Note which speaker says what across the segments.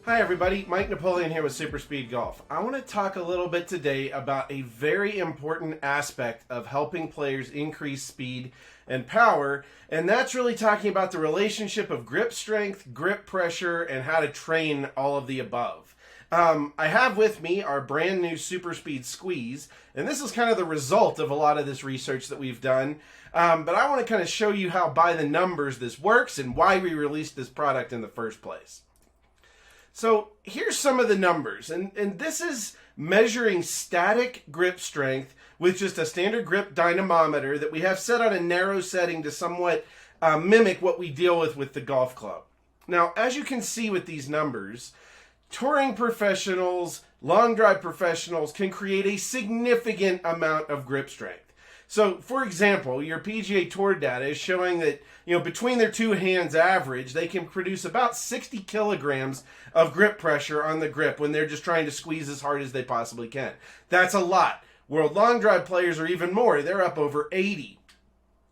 Speaker 1: Hi everybody, Mike Napoleon here with SuperSpeed Golf. I want to talk a little bit today about a very important aspect of helping players increase speed and power, and that's really talking about the relationship of grip strength, grip pressure, and how to train all of the above. I have with me our brand new SuperSpeed Squeeze, and this is kind of the result of a lot of this research that we've done, but I want to kind of show you how by the numbers this works and why we released this product in the first place. So here's some of the numbers, and this is measuring static grip strength with just a standard grip dynamometer that we have set on a narrow setting to somewhat mimic what we deal with the golf club. Now, as you can see with these numbers, touring professionals, long drive professionals can create a significant amount of grip strength. So, for example, your PGA Tour data is showing that, between their two hands average, they can produce about 60 kilograms of grip pressure on the grip when they're just trying to squeeze as hard as they possibly can. That's a lot. World long drive players are even more. They're up over 80.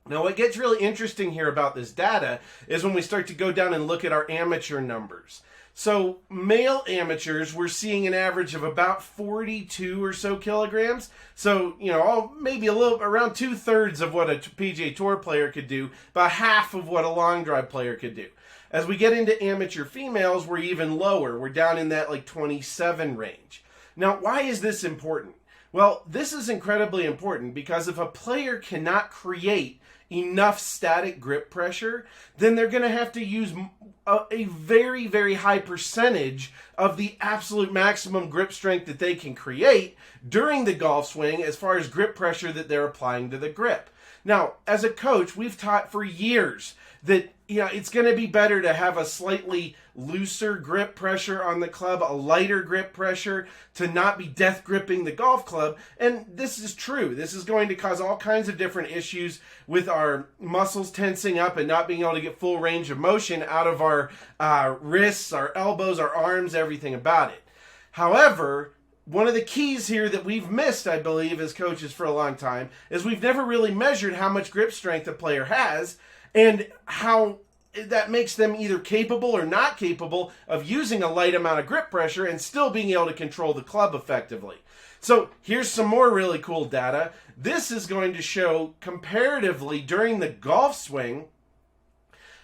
Speaker 1: Now, what gets really interesting here about this data is when we start to go down and look at our amateur numbers. So male amateurs, we're seeing an average of about 42 or so kilograms. So, maybe a little around 2/3 of what a PGA Tour player could do, about half of what a long drive player could do. As we get into amateur females, we're even lower. We're down in that 27 range. Now, why is this important? Well, this is incredibly important because if a player cannot create enough static grip pressure, then they're going to have to use a very, very high percentage of the absolute maximum grip strength that they can create during the golf swing as far as grip pressure that they're applying to the grip. Now, as a coach, we've taught for years that it's going to be better to have a slightly looser grip pressure on the club, a lighter grip pressure, to not be death gripping the golf club. And this is true. This is going to cause all kinds of different issues with our muscles tensing up and not being able to get full range of motion out of our wrists, our elbows, our arms, everything about it. However, one of the keys here that we've missed, I believe, as coaches for a long time, is we've never really measured how much grip strength a player has and how that makes them either capable or not capable of using a light amount of grip pressure and still being able to control the club effectively. So here's some more really cool data. This is going to show comparatively during the golf swing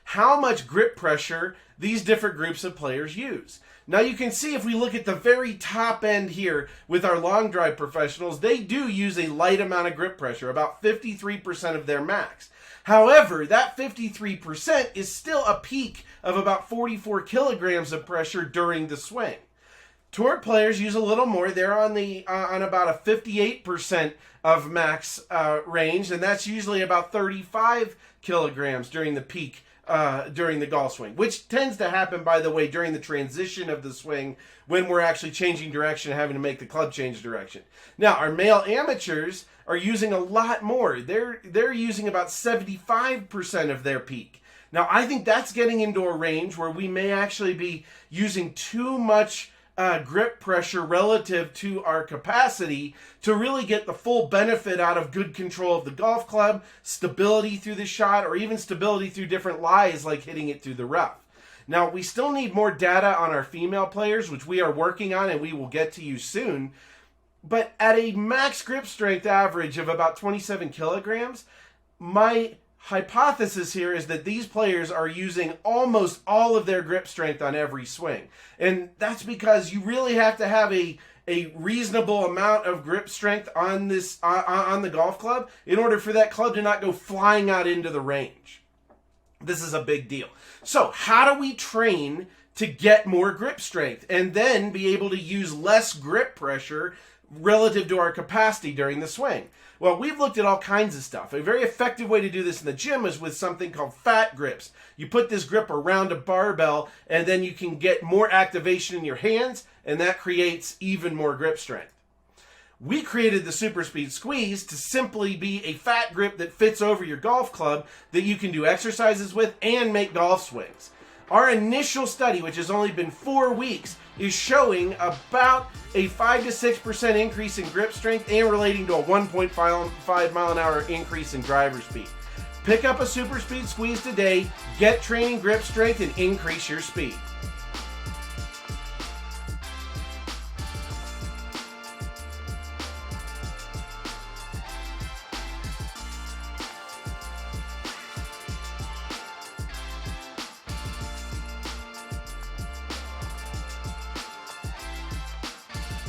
Speaker 1: how much grip pressure these different groups of players use. Now you can see if we look at the very top end here with our long drive professionals, they do use a light amount of grip pressure, about 53% of their max. However, that 53% is still a peak of about 44 kilograms of pressure during the swing. Tour players use a little more. They're on about a 58% of max range, and that's usually about 35 kilograms during the peak during the golf swing, which tends to happen, by the way, during the transition of the swing when we're actually changing direction and having to make the club change direction. Now, our male amateurs are using a lot more. They're using about 75% of their peak. Now, I think that's getting into a range where we may actually be using too much grip pressure relative to our capacity to really get the full benefit out of good control of the golf club, stability through the shot, or even stability through different lies like hitting it through the rough. Now, we still need more data on our female players, which we are working on and we will get to you soon. But at a max grip strength average of about 27 kilograms, my hypothesis here is that these players are using almost all of their grip strength on every swing. And that's because you really have to have a reasonable amount of grip strength on the golf club in order for that club to not go flying out into the range. This is a big deal. So how do we train to get more grip strength and then be able to use less grip pressure relative to our capacity during the swing? Well, we've looked at all kinds of stuff. A very effective way to do this in the gym is with something called fat grips. You put this grip around a barbell and then you can get more activation in your hands, and that creates even more grip strength. We created the SuperSpeed Squeeze to simply be a fat grip that fits over your golf club that you can do exercises with and make golf swings. Our initial study, which has only been 4 weeks, is showing about a 5 to 6% increase in grip strength and relating to a 1.5 mile an hour increase in driver speed. Pick up a SuperSpeed Squeeze today, get training grip strength, and increase your speed.